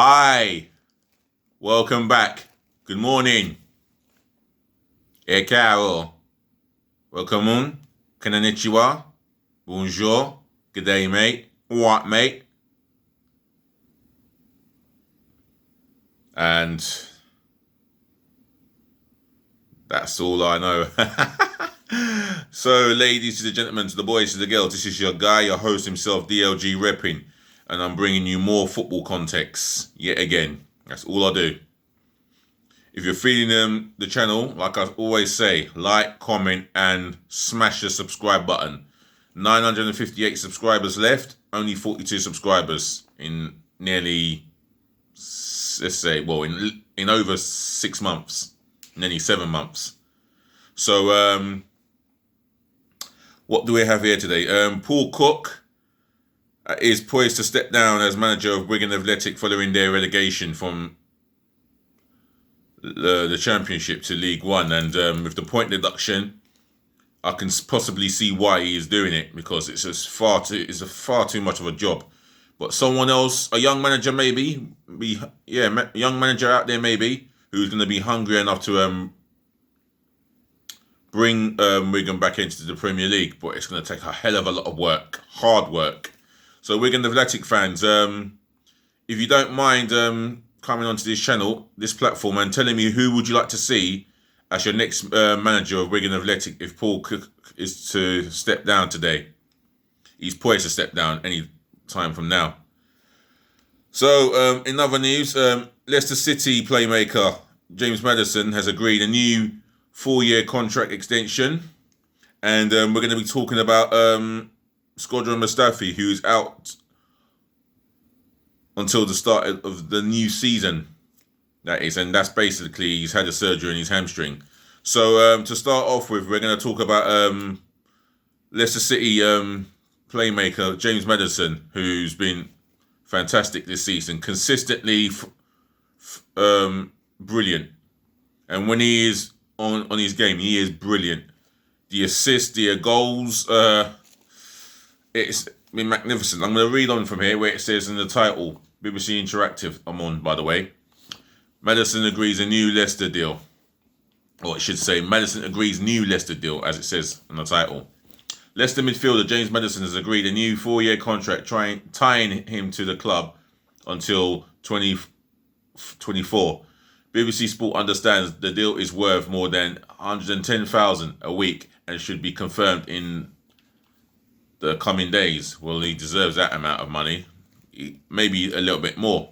Hi, welcome back. Good morning. Caro. Welcome on. Konnichiwa. Bonjour. Good day, mate. What, mate? And that's all I know. So, ladies and gentlemen, to the boys, to the girls, this is your guy, your host himself, DLG Reppin, and I'm bringing you more football context yet again. That's all I do. If you're feeling the channel, like I always say, like, comment, and smash the subscribe button. 958 subscribers left, only 42 subscribers in nearly, let's say, well, in over 6 months, nearly 7 months. So, what do we have here today? Paul Cook is poised to step down as manager of Wigan Athletic following their relegation from the Championship to League One, and with the point deduction, I can possibly see why he is doing it, because it's far too much of a job. But someone else, a young manager maybe, young manager out there maybe, who's going to be hungry enough to bring Wigan back into the Premier League, but it's going to take a hell of a lot of work, hard work. So Wigan Athletic fans, if you don't mind coming onto this channel, this platform, and telling me who would you like to see as your next manager of Wigan Athletic if Paul Cook is to step down today. He's poised to step down any time from now. So, in other news, Leicester City playmaker James Maddison has agreed a new 4-year contract extension, and we're going to be talking about Squadron Mustafi, who's out until the start of the new season, that is, and that's basically he's had a surgery in his hamstring. So to start off with, we're going to talk about Leicester City playmaker James Maddison, who's been fantastic this season, consistently brilliant, and when he is on his game, he is brilliant. The assists, the goals, it's been magnificent. I'm going to read on from here where it says in the title, BBC Interactive, I'm on, by the way. Maddison agrees a new Leicester deal. Or it should say, Maddison agrees new Leicester deal, as it says in the title. Leicester midfielder James Maddison has agreed a new 4-year contract tying him to the club until 2024. BBC Sport understands the deal is worth more than $110,000 a week and should be confirmed in the coming days. Well, he deserves that amount of money, maybe a little bit more.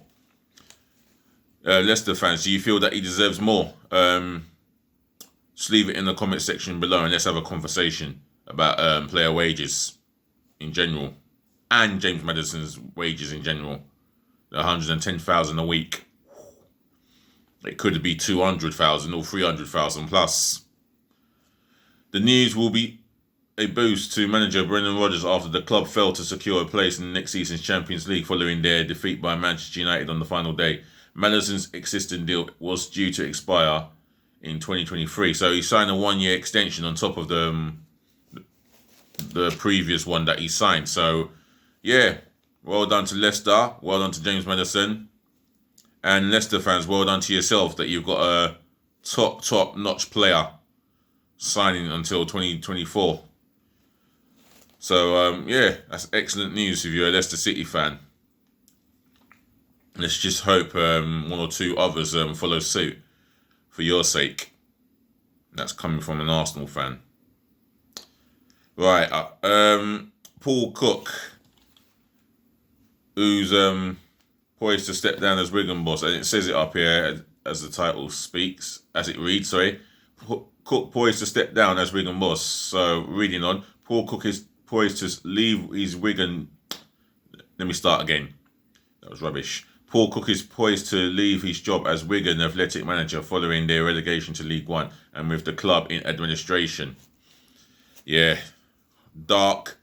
Leicester fans, do you feel that he deserves more? Just leave it in the comment section below, and let's have a conversation about player wages in general and James Maddison's wages in general. The $110,000 a week. It could be 200,000 or 300,000 plus. The news will be a boost to manager Brendan Rodgers after the club failed to secure a place in next season's Champions League following their defeat by Manchester United on the final day. Maddison's existing deal was due to expire in 2023, so he signed a 1-year extension on top of the previous one that he signed. So, yeah, well done to Leicester, well done to James Maddison, and Leicester fans, well done to yourself that you've got a top-notch player signing until 2024. So, yeah, that's excellent news if you're a Leicester City fan. Let's just hope one or two others follow suit for your sake. That's coming from an Arsenal fan. Right, Paul Cook, who's poised to step down as Wigan boss, and it says it up here as the title speaks, as it reads, sorry. Cook poised to step down as Wigan boss. So, reading on, Paul Cook is poised to leave his Wigan... Let me start again. That was rubbish. Paul Cook is poised to leave his job as Wigan Athletic manager following their relegation to League One and with the club in administration. Yeah, dark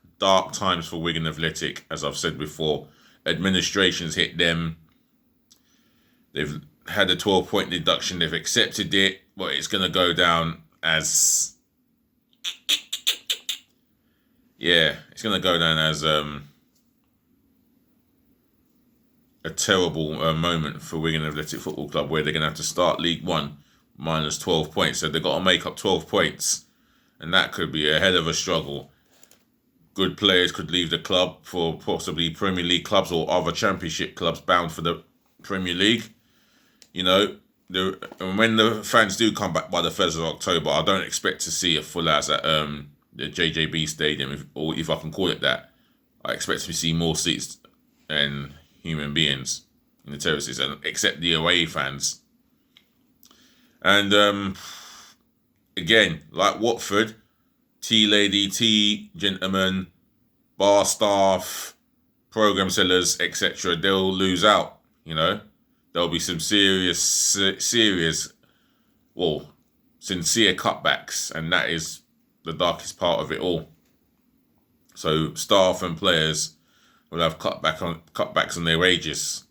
times for Wigan Athletic, as I've said before. Administration's hit them. They've had a 12-point deduction. They've accepted it, but it's going to go down as... Yeah, it's going to go down as a a terrible moment for Wigan Athletic Football Club, where they're going to have to start League One minus 12 points. So they've got to make up 12 points, and that could be a hell of a struggle. Good players could leave the club for possibly Premier League clubs or other Championship clubs bound for the Premier League. You know, and when the fans do come back by the 1st of October, I don't expect to see a full house at the JJB Stadium, or if I can call it that. I expect to see more seats and human beings in the terraces, and except the away fans. And again, like Watford, tea lady, tea gentlemen, bar staff, program sellers, etc., they'll lose out. You know, there'll be some serious, sincere cutbacks, and that is the darkest part of it all. So staff and players will have cutbacks on their wages.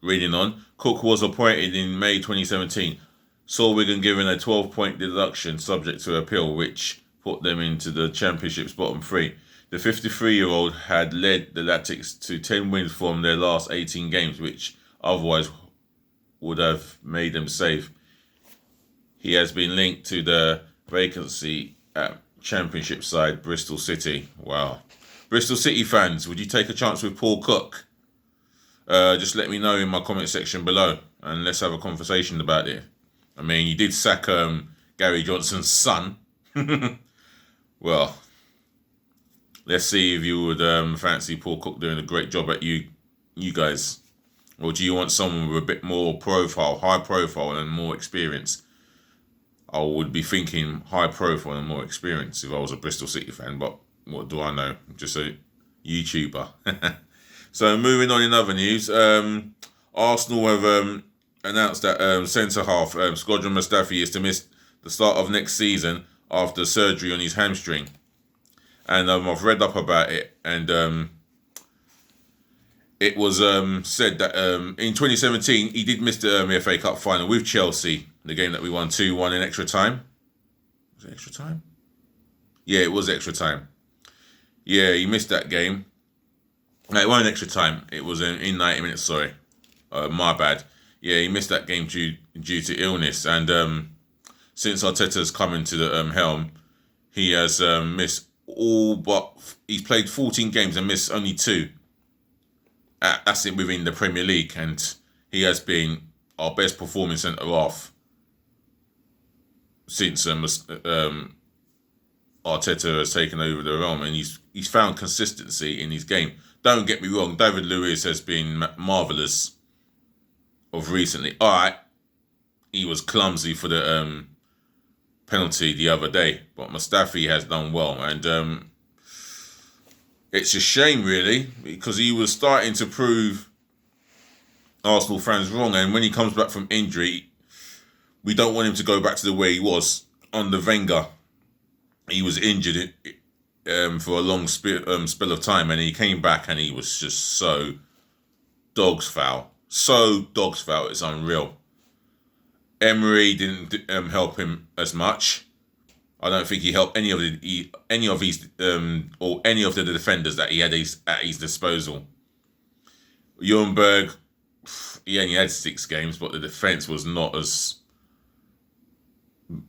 Reading on, Cook was appointed in May 2017. Saw Wigan given a 12-point deduction subject to appeal, which put them into the Championship's bottom three. The 53-year-old had led the Latics to 10 wins from their last 18 games, which otherwise would have made them safe. He has been linked to the vacancy at Championship side Bristol City. Wow. Bristol City fans, would you take a chance with Paul Cook? Just let me know in my comment section below, and let's have a conversation about it. I mean, you did sack Gary Johnson's son. Well, let's see if you would fancy Paul Cook doing a great job at you guys. Or do you want someone with a bit more profile, high profile, and more experience? I would be thinking high profile and more experience if I was a Bristol City fan, but what do I know? I'm just a YouTuber. So moving on in other news, Arsenal have announced that centre-half Squadron Mustafi is to miss the start of next season after surgery on his hamstring. And I've read up about it, and it was said that in 2017 he did miss the FA Cup final with Chelsea, the game that we won 2-1 in extra time. Was it extra time? Yeah, it was extra time. Yeah, he missed that game. No, it wasn't extra time. It was in 90 minutes, sorry. My bad. Yeah, he missed that game due to illness. And since Arteta's come into the helm, he has missed all but... He's played 14 games and missed only 2. That's it within the Premier League. And he has been our best performing centre-half since Arteta has taken over the realm. And he's found consistency in his game. Don't get me wrong, David Luiz has been marvellous of recently. All right, he was clumsy for the penalty the other day, but Mustafi has done well. And it's a shame, really, because he was starting to prove Arsenal fans wrong. And when he comes back from injury, we don't want him to go back to the way he was under Wenger. He was injured for a long spell of time, and he came back and he was just so dog's foul. So dog's foul, it's unreal. Emery didn't help him as much. I don't think he helped any of the defenders that he had at his disposal. Ljungberg, he only had 6 games, but the defence was not as...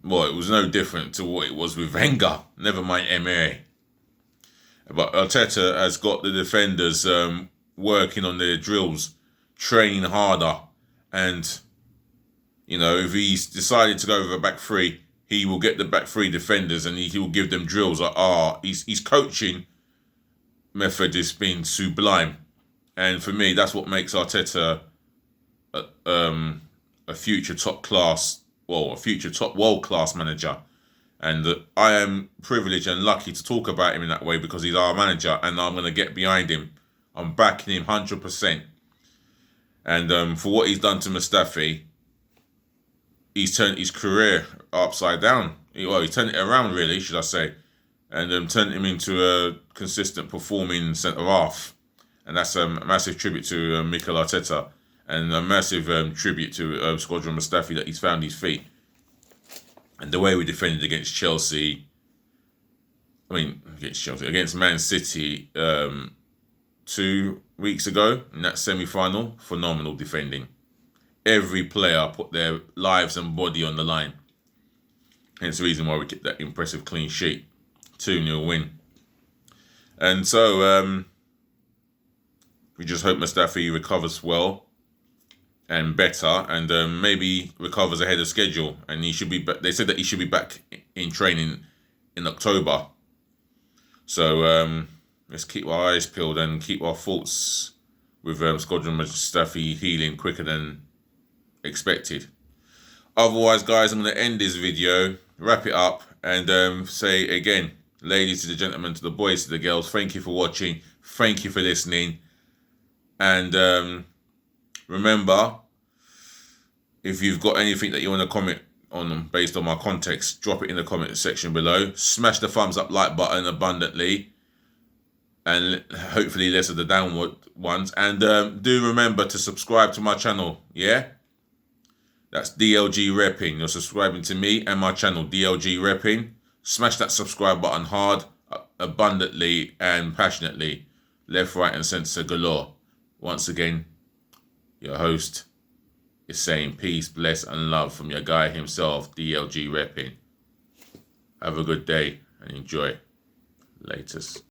Well, it was no different to what it was with Wenger. Never mind Emery. But Arteta has got the defenders working on their drills, training harder. And, you know, if he's decided to go with a back three, he will get the back three defenders and he will give them drills. His coaching method has been sublime. And for me, that's what makes Arteta a future top world-class manager. And I am privileged and lucky to talk about him in that way because he's our manager and I'm going to get behind him. I'm backing him 100%. And for what he's done to Mustafi, he's turned his career upside down. Well, he turned it around, really, should I say. And turned him into a consistent performing centre-half. And that's a massive tribute to Mikel Arteta. And a massive tribute to Squadron Mustafi that he's found his feet. And the way we defended against against Man City 2-1 weeks ago in that semi-final. Phenomenal defending. Every player put their lives and body on the line. Hence the reason why we get that impressive clean sheet. 2-0 win. And so we just hope Mustafi recovers well and better, and maybe recovers ahead of schedule. And he should be back. They said that he should be back in training in October. So let's keep our eyes peeled and keep our thoughts with Squadron Mustafi healing quicker than expected. Otherwise, guys, I'm going to end this video, wrap it up, and say again, ladies to the gentlemen, to the boys to the girls, thank you for watching, thank you for listening, and remember, if you've got anything that you want to comment on based on my context, drop it in the comment section below. Smash the thumbs up like button abundantly, and hopefully less of the downward ones, and do remember to subscribe to my channel. Yeah, that's DLG Reppin. You're subscribing to me and my channel, DLG Reppin. Smash that subscribe button hard, abundantly and passionately. Left, right and centre galore. Once again, your host is saying peace, bless and love from your guy himself, DLG Reppin. Have a good day and enjoy. Latest.